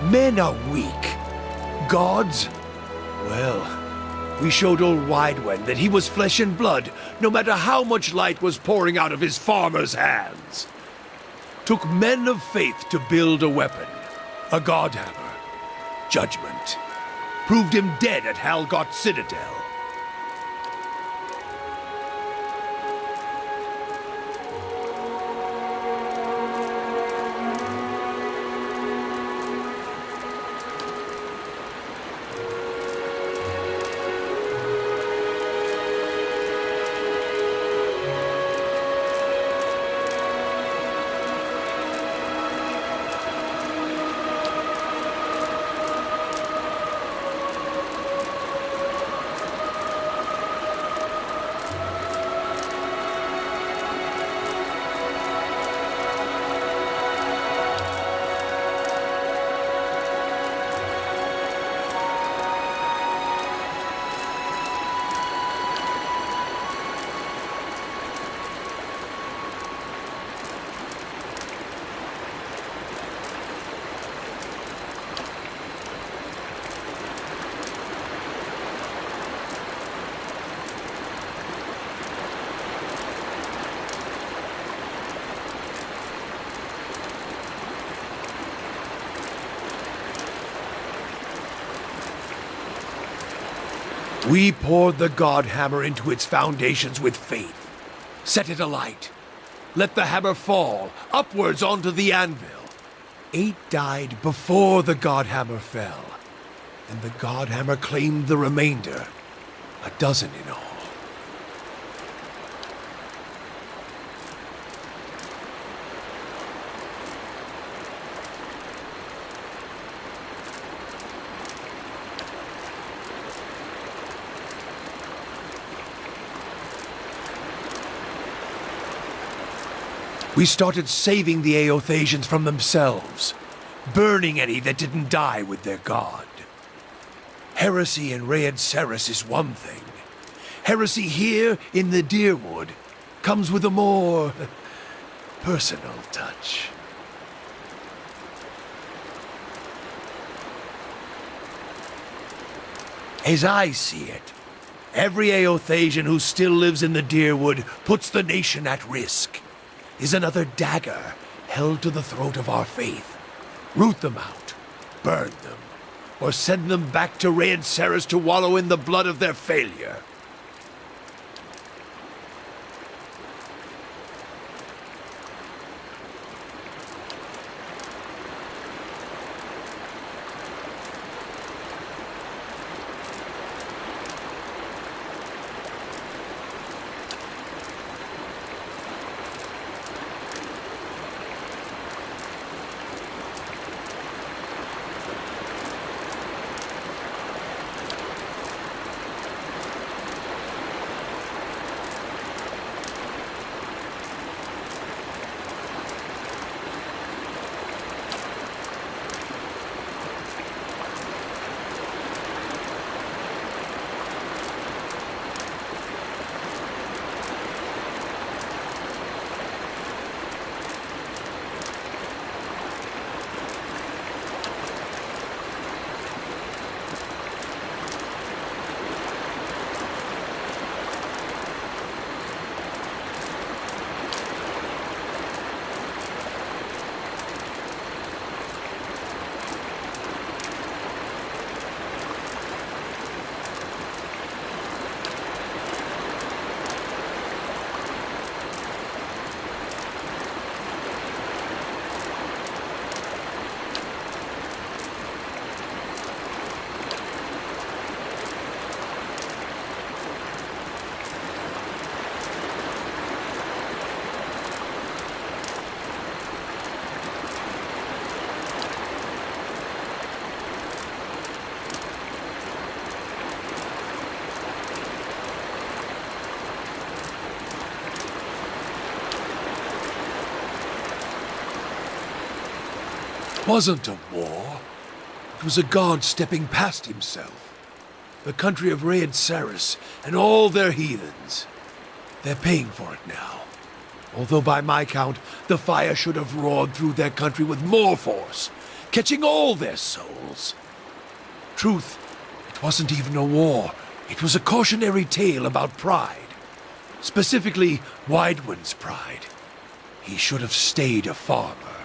Men are weak. Gods? Well, we showed old Widewen that he was flesh and blood, no matter how much light was pouring out of his farmer's hands. Took men of faith to build a weapon, a god hammer. Judgment. Proved him dead at Halgot Citadel. We poured the god hammer into its foundations with faith. Set it alight. Let the hammer fall, upwards onto the anvil. 8 died before the god hammer fell, and the god hammer claimed the remainder. 12 in all. We started saving the Aothasians from themselves, burning any that didn't die with their god. Heresy in Raed Ceres is one thing. Heresy here in the Deerwood comes with a more personal touch. As I see it, every Aothasian who still lives in the Deerwood puts the nation at risk. Is another dagger held to the throat of our faith. Root them out, burn them, or send them back to Raed Ceres to wallow in the blood of their failure. It wasn't a war. It was a god stepping past himself. The country of Raed Ceres and all their heathens. They're paying for it now. Although by my count, the fire should have roared through their country with more force, catching all their souls. Truth, it wasn't even a war. It was a cautionary tale about pride. Specifically, Widewind's pride. He should have stayed a farmer.